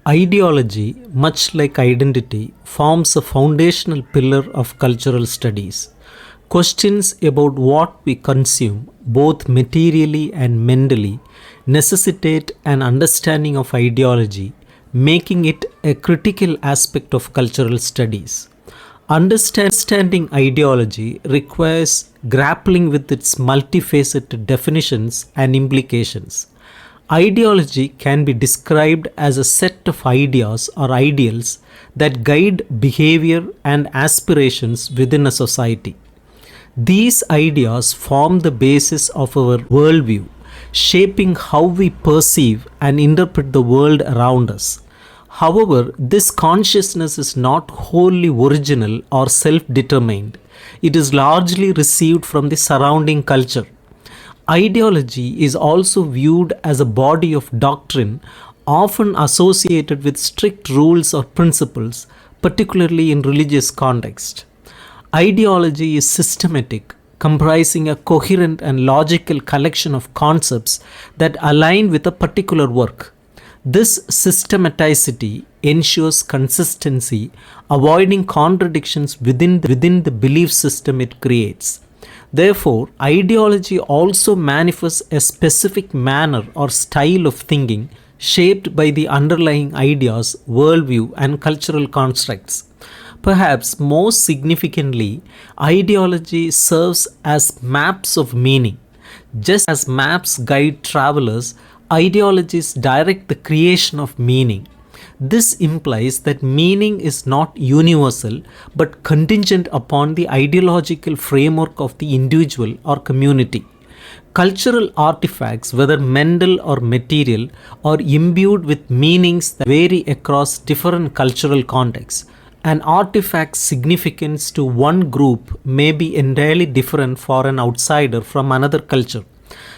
Ideology, much like identity, forms a foundational pillar of cultural studies. Questions about what we consume, both materially and mentally, necessitate an understanding of ideology, making it a critical aspect of cultural studies. Understanding ideology requires grappling with its multifaceted definitions and implications. Ideology can be described as a set of ideas or ideals that guide behavior and aspirations within a society. These ideas form the basis of our worldview, shaping how we perceive and interpret the world around us. However, this consciousness is not wholly original or self determined. It is largely received from the surrounding culture. Ideology is also viewed as a body of doctrine, often associated with strict rules or principles, particularly in religious context. Ideology is systematic, comprising a coherent and logical collection of concepts that align with a particular work. This systematicity ensures consistency, avoiding contradictions within the belief system it creates. Therefore, ideology also manifests a specific manner or style of thinking shaped by the underlying ideas, worldview, and cultural constructs. Perhaps most significantly, ideology serves as maps of meaning. Just as maps guide travelers, ideologies direct the creation of meaning. This implies that meaning is not universal but contingent upon the ideological framework of the individual or community. Cultural artifacts, whether mental or material, are imbued with meanings that vary across different cultural contexts. An artifact's significance to one group may be entirely different for an outsider from another culture.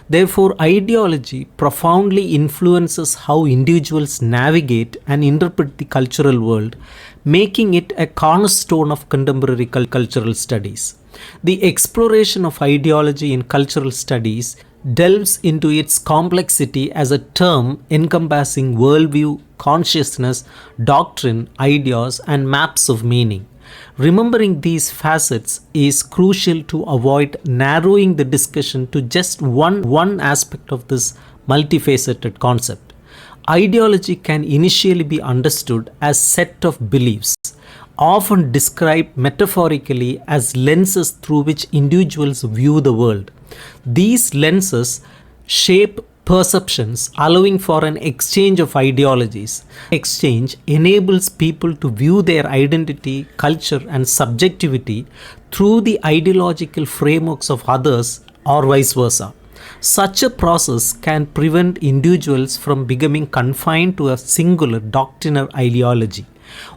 Therefore, ideology profoundly influences how individuals navigate and interpret the cultural world, making it a cornerstone of contemporary cultural studies. The exploration of ideology in cultural studies delves into its complexity as a term encompassing worldview, consciousness, doctrine, ideas, and maps of meaning. Remembering these facets is crucial to avoid narrowing the discussion to just one aspect of this multifaceted concept. Ideology can initially be understood as set of beliefs, often described metaphorically as lenses through which individuals view the world. These lenses shape perceptions, allowing for an exchange of ideologies. Exchange enables people to view their identity, culture, and subjectivity through the ideological frameworks of others or vice versa. Such a process can prevent individuals from becoming confined to a singular doctrinal ideology.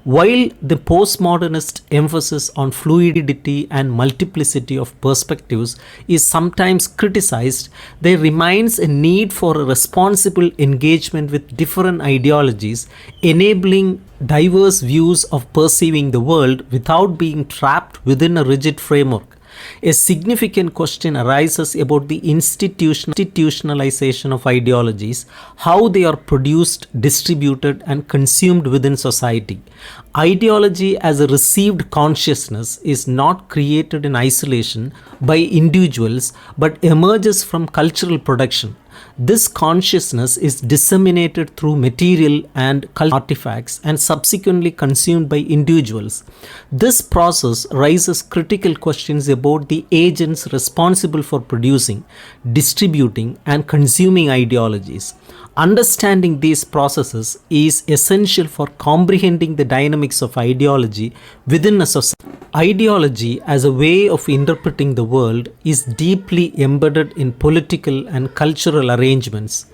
While the postmodernist emphasis on fluidity and multiplicity of perspectives is sometimes criticized, there remains a need for a responsible engagement with different ideologies, enabling diverse views of perceiving the world without being trapped within a rigid framework. A significant question arises about the institutionalization of ideologies, how they are produced, distributed, and consumed within society. Ideology as a received consciousness is not created in isolation by individuals but emerges from cultural production. This consciousness is disseminated through material and cultural artifacts and subsequently consumed by individuals. This process raises critical questions about the agents responsible for producing, distributing, and consuming ideologies. Understanding these processes is essential for comprehending the dynamics of ideology within a society. Ideology as a way of interpreting the world is deeply embedded in political and cultural arrangements.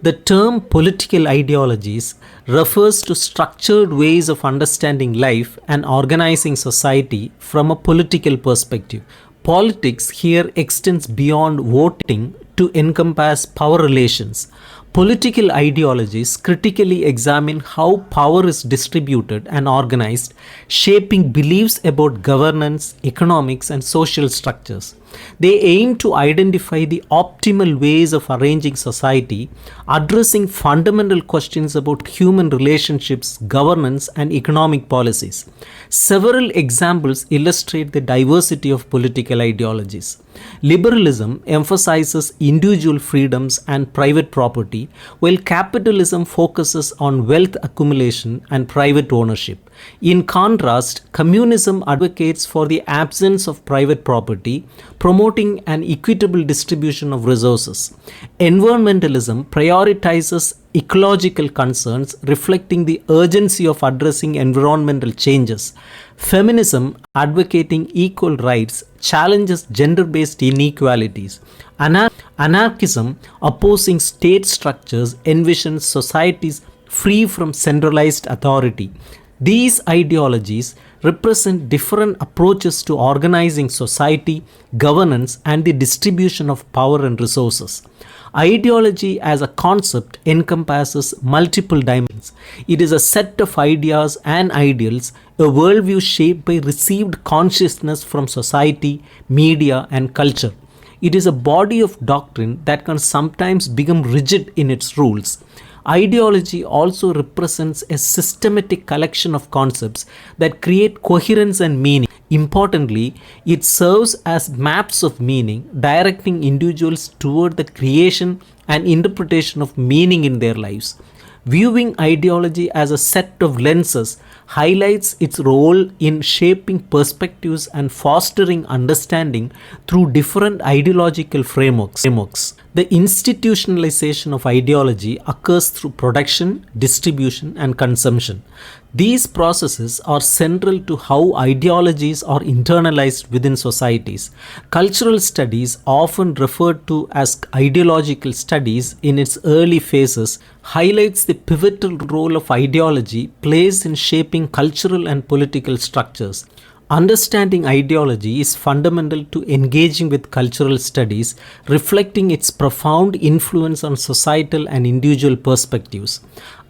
The term political ideologies refers to structured ways of understanding life and organizing society from a political perspective. Politics here extends beyond voting to encompass power relations. Political ideologies critically examine how power is distributed and organized, shaping beliefs about governance, economics, and social structures. They aim to identify the optimal ways of arranging society, addressing fundamental questions about human relationships, governance, and economic policies. Several examples illustrate the diversity of political ideologies. Liberalism emphasizes individual freedoms and private property, while capitalism focuses on wealth accumulation and private ownership. In contrast, communism advocates for the absence of private property, promoting an equitable distribution of resources. Environmentalism prioritizes ecological concerns, reflecting the urgency of addressing environmental changes. Feminism, advocating equal rights, challenges gender based inequalities. Anarchism, opposing state structures, envisions societies free from centralized authority. These ideologies represent different approaches to organizing society, governance, and the distribution of power and resources. Ideology as a concept encompasses multiple dimensions. It is a set of ideas and ideals, a worldview shaped by received consciousness from society, media, and culture. It is a body of doctrine that can sometimes become rigid in its rules. Ideology also represents a systematic collection of concepts that create coherence and meaning. Importantly, it serves as maps of meaning, directing individuals toward the creation and interpretation of meaning in their lives. Viewing ideology as a set of lenses highlights its role in shaping perspectives and fostering understanding through different ideological frameworks. The institutionalization of ideology occurs through production, distribution, and consumption. These processes are central to how ideologies are internalized within societies. Cultural studies, often referred to as ideological studies in its early phases, highlights the pivotal role of ideology plays in shaping cultural and political structures. Understanding ideology is fundamental to engaging with cultural studies, reflecting its profound influence on societal and individual perspectives.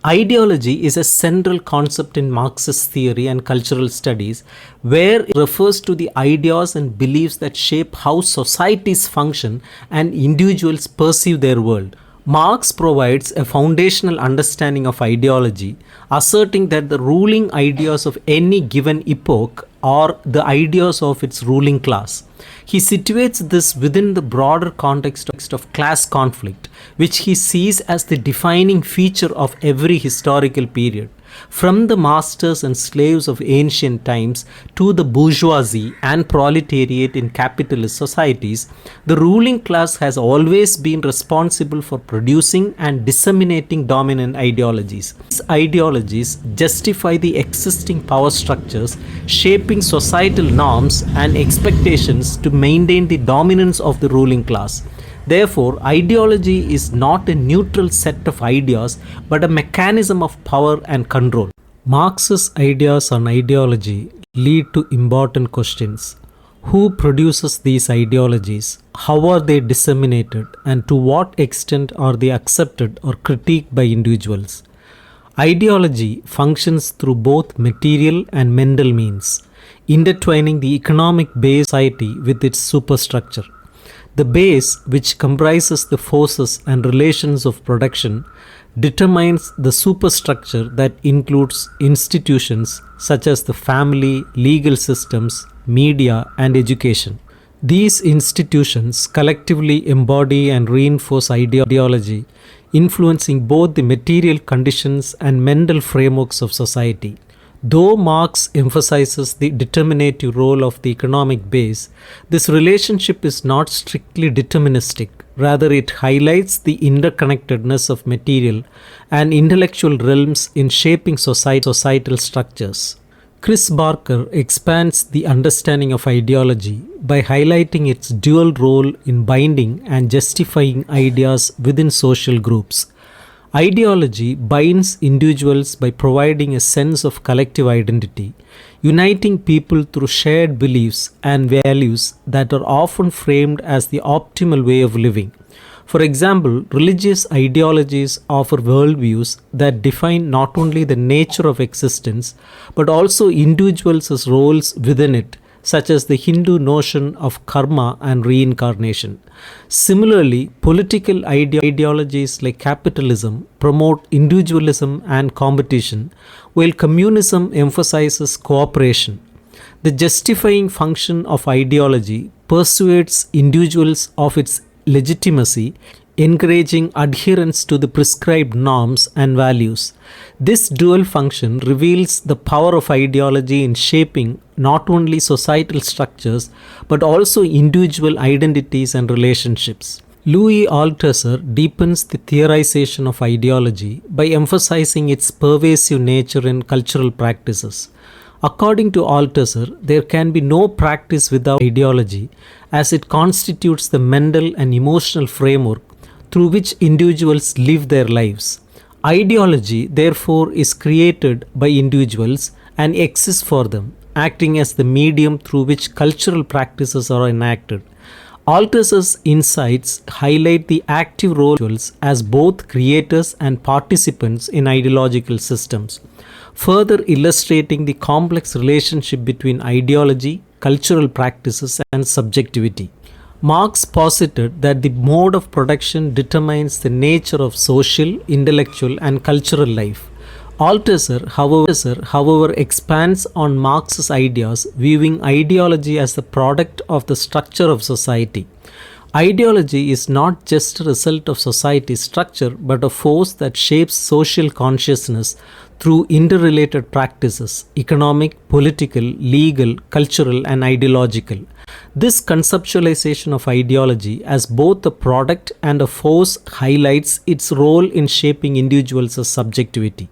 Ideology is a central concept in Marxist theory and cultural studies, where it refers to the ideas and beliefs that shape how societies function and individuals perceive their world. Marx provides a foundational understanding of ideology, asserting that the ruling ideas of any given epoch are the ideas of its ruling class. He situates this within the broader context of class conflict, which he sees as the defining feature of every historical period. From the masters and slaves of ancient times to the bourgeoisie and proletariat in capitalist societies, the ruling class has always been responsible for producing and disseminating dominant ideologies. These ideologies justify the existing power structures, shaping societal norms and expectations to maintain the dominance of the ruling class. Therefore, ideology is not a neutral set of ideas but a mechanism of power and control. Marx's ideas on ideology lead to important questions. Who produces these ideologies? How are they disseminated? And to what extent are they accepted or critiqued by individuals? Ideology functions through both material and mental means, intertwining the economic base of society with its superstructure. The base, which comprises the forces and relations of production, determines the superstructure that includes institutions such as the family, legal systems, media, and education. These institutions collectively embody and reinforce ideology, influencing both the material conditions and mental frameworks of society. Though Marx emphasizes the determinative role of the economic base, this relationship is not strictly deterministic. Rather, it highlights the interconnectedness of material and intellectual realms in shaping societal structures. Chris Barker expands the understanding of ideology by highlighting its dual role in binding and justifying ideas within social groups. Ideology binds individuals by providing a sense of collective identity, uniting people through shared beliefs and values that are often framed as the optimal way of living. For example, religious ideologies offer worldviews that define not only the nature of existence but also individuals' roles within it, such as the Hindu notion of karma and reincarnation. Similarly, political ideologies like capitalism promote individualism and competition, while communism emphasizes cooperation. The justifying function of ideology persuades individuals of its legitimacy, encouraging adherence to the prescribed norms and values. This dual function reveals the power of ideology in shaping not only societal structures but also individual identities and relationships. Louis Althusser deepens the theorization of ideology by emphasizing its pervasive nature in cultural practices. According to Althusser, there can be no practice without ideology, as it constitutes the mental and emotional framework through which individuals live their lives. Ideology, therefore, is created by individuals and exists for them, acting as the medium through which cultural practices are enacted. Althusser's insights highlight the active role of individuals as both creators and participants in ideological systems, further illustrating the complex relationship between ideology, cultural practices, and subjectivity. Marx posited that the mode of production determines the nature of social, intellectual, and cultural life. Althusser, however, expands on Marx's ideas, viewing ideology as the product of the structure of society. Ideology is not just a result of society's structure, but a force that shapes social consciousness through interrelated practices: economic, political, legal, cultural, and ideological. This conceptualization of ideology as both a product and a force highlights its role in shaping individuals' subjectivity.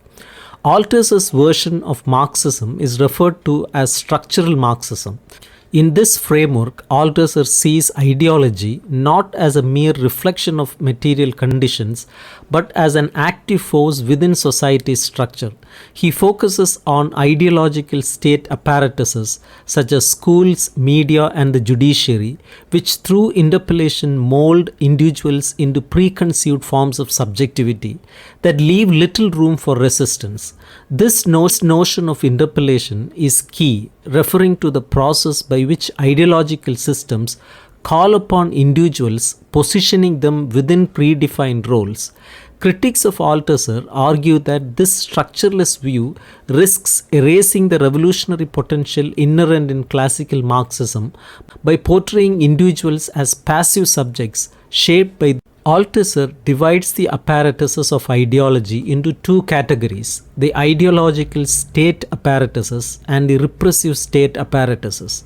Althusser's version of Marxism is referred to as structural Marxism. In this framework, Althusser sees ideology not as a mere reflection of material conditions, but as an active force within society's structure. He focuses on ideological state apparatuses such as schools, media, and the judiciary, which through interpellation mold individuals into preconceived forms of subjectivity that leave little room for resistance. This notion of interpellation is key, referring to the process by which ideological systems call upon individuals, positioning them within predefined roles. Critics of Althusser argue that this structureless view risks erasing the revolutionary potential inherent in classical Marxism by portraying individuals as passive subjects shaped by. Althusser divides the apparatuses of ideology into two categories: the ideological state apparatuses and the repressive state apparatuses.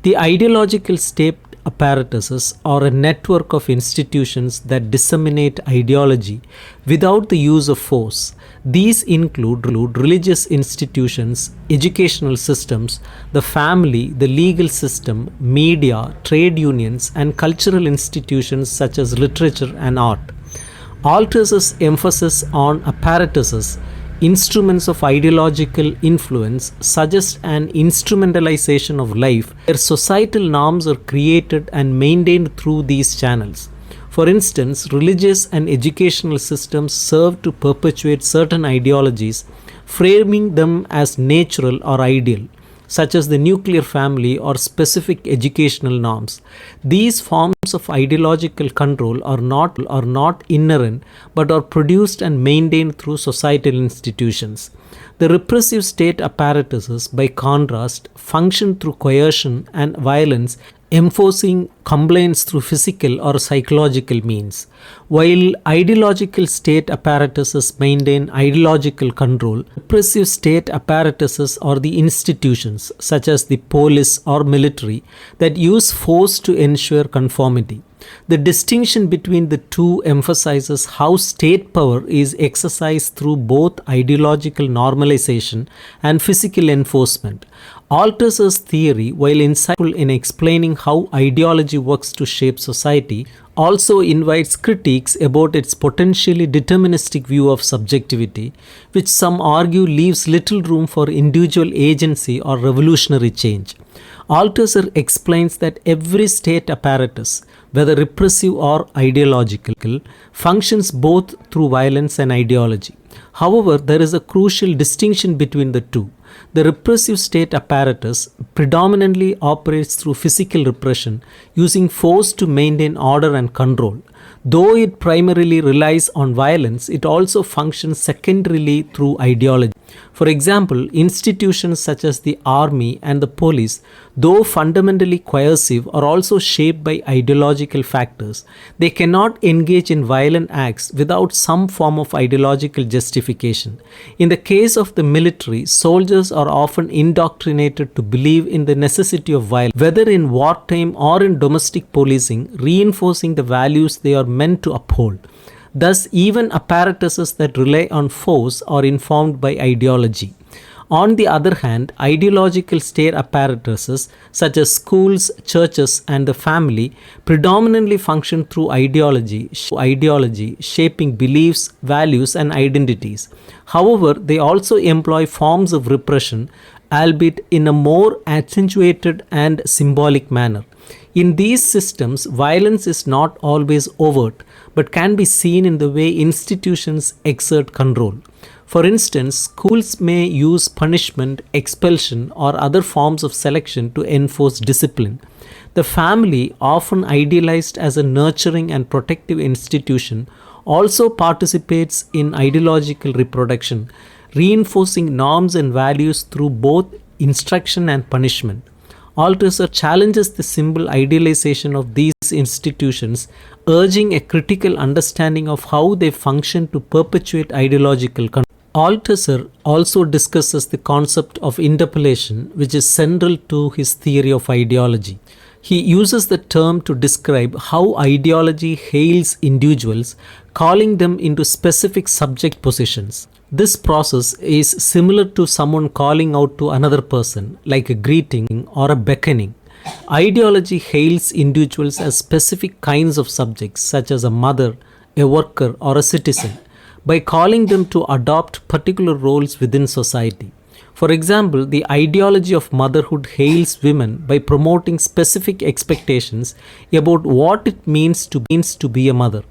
The ideological state apparatuses are a network of institutions that disseminate ideology without the use of force. These include religious institutions, educational systems, the family, the legal system, media, trade unions, and cultural institutions such as literature and art. Althusser's emphasis on apparatuses, instruments of ideological influence, suggests an instrumentalization of life where societal norms are created and maintained through these channels. For instance, religious and educational systems serve to perpetuate certain ideologies, framing them as natural or ideal, such as the nuclear family or specific educational norms. These forms of ideological control are not inherent but are produced and maintained through societal institutions. The repressive state apparatuses, by contrast, function through coercion and violence, enforcing compliance through physical or psychological means. While ideological state apparatuses maintain ideological control, repressive state apparatuses are the institutions, such as the police or military, that use force to ensure conformity. The distinction between the two emphasizes how state power is exercised through both ideological normalization and physical enforcement. Althusser's theory, while insightful in explaining how ideology works to shape society, also invites critiques about its potentially deterministic view of subjectivity, which some argue leaves little room for individual agency or revolutionary change. Althusser explains that every state apparatus, whether repressive or ideological, functions both through violence and ideology. However, there is a crucial distinction between the two. the repressive state apparatus predominantly operates through physical repression, using force to maintain order and control. Though it primarily relies on violence, it also functions secondarily through ideology. For example, institutions such as the army and the police, though fundamentally coercive, are also shaped by ideological factors. They cannot engage in violent acts without some form of ideological justification. In the case of the military, soldiers are often indoctrinated to believe in the necessity of violence, whether in wartime or in domestic policing, reinforcing the values they are meant to uphold. Thus, even apparatuses that rely on force are informed by ideology. On the other hand, ideological state apparatuses such as schools, churches, and the family predominantly function through ideology, shaping beliefs, values, and identities. However, they also employ forms of repression, albeit in a more accentuated and symbolic manner. In these systems, violence is not always overt, but can be seen in the way institutions exert control. For instance, schools may use punishment, expulsion, or other forms of selection to enforce discipline. The family, often idealized as a nurturing and protective institution, also participates in ideological reproduction, reinforcing norms and values through both instruction and punishment. Althusser challenges the simple idealization of these institutions, urging a critical understanding of how they function to perpetuate ideological control. Althusser also discusses the concept of interpellation, which is central to his theory of ideology. He uses the term to describe how ideology hails individuals, calling them into specific subject positions. This process is similar to someone calling out to another person, like a greeting or a beckoning. Ideology hails individuals as specific kinds of subjects, such as a mother, a worker, or a citizen, by calling them to adopt particular roles within society. For example, the ideology of motherhood hails women by promoting specific expectations about what it means to be a mother.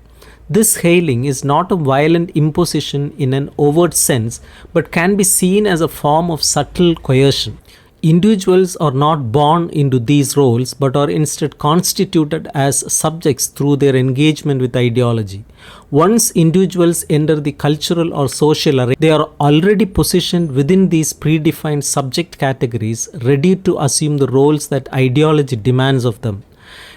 This hailing is not a violent imposition in an overt sense, but can be seen as a form of subtle coercion. Individuals are not born into these roles, but are instead constituted as subjects through their engagement with ideology. Once individuals enter the cultural or social arena, they are already positioned within these predefined subject categories, ready to assume the roles that ideology demands of them.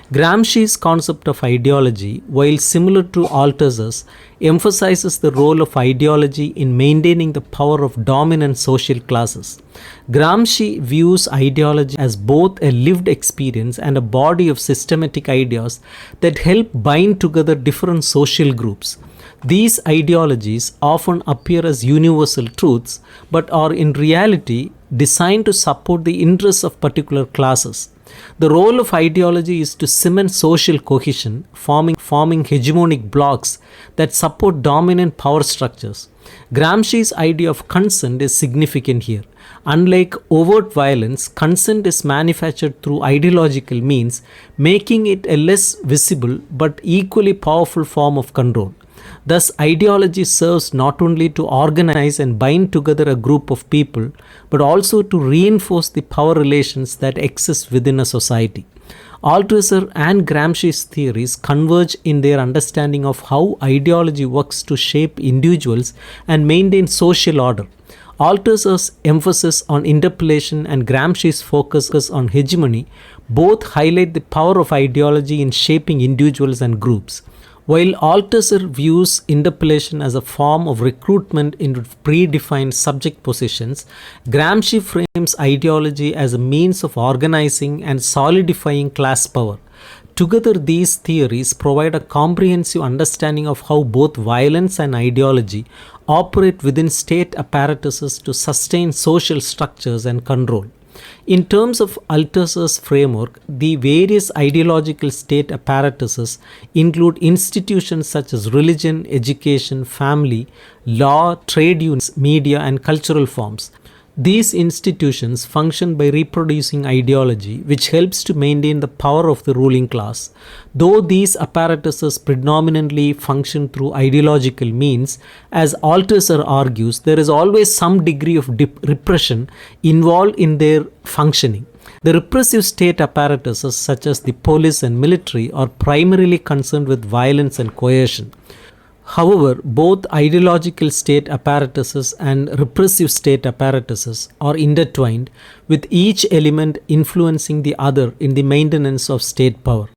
Gramsci's concept of ideology, while similar to Althusser's, emphasizes the role of ideology in maintaining the power of dominant social classes. Gramsci views ideology as both a lived experience and a body of systematic ideas that help bind together different social groups. These ideologies often appear as universal truths, but are in reality designed to support the interests of particular classes. The role of ideology is to cement social cohesion, forming hegemonic blocks that support dominant power structures. Gramsci's idea of consent is significant here. Unlike overt violence, consent is manufactured through ideological means, making it a less visible but equally powerful form of control. Thus, ideology serves not only to organize and bind together a group of people, but also to reinforce the power relations that exist within a society. Althusser and Gramsci's theories converge in their understanding of how ideology works to shape individuals and maintain social order. Althusser's emphasis on interpellation and Gramsci's focus on hegemony both highlight the power of ideology in shaping individuals and groups. While Althusser views interpellation as a form of recruitment into predefined subject positions, Gramsci frames ideology as a means of organizing and solidifying class power. Together, these theories provide a comprehensive understanding of how both violence and ideology operate within state apparatuses to sustain social structures and control. In terms of Althusser's framework, the various ideological state apparatuses include institutions such as religion, education, family, law, trade unions, media, and cultural forms. These institutions function by reproducing ideology, which helps to maintain the power of the ruling class. Though these apparatuses predominantly function through ideological means, as Althusser argues, there is always some degree of repression involved in their functioning. The repressive state apparatuses, such as the police and military, are primarily concerned with violence and coercion. However, both ideological state apparatuses and repressive state apparatuses are intertwined, with each element influencing the other in the maintenance of state power.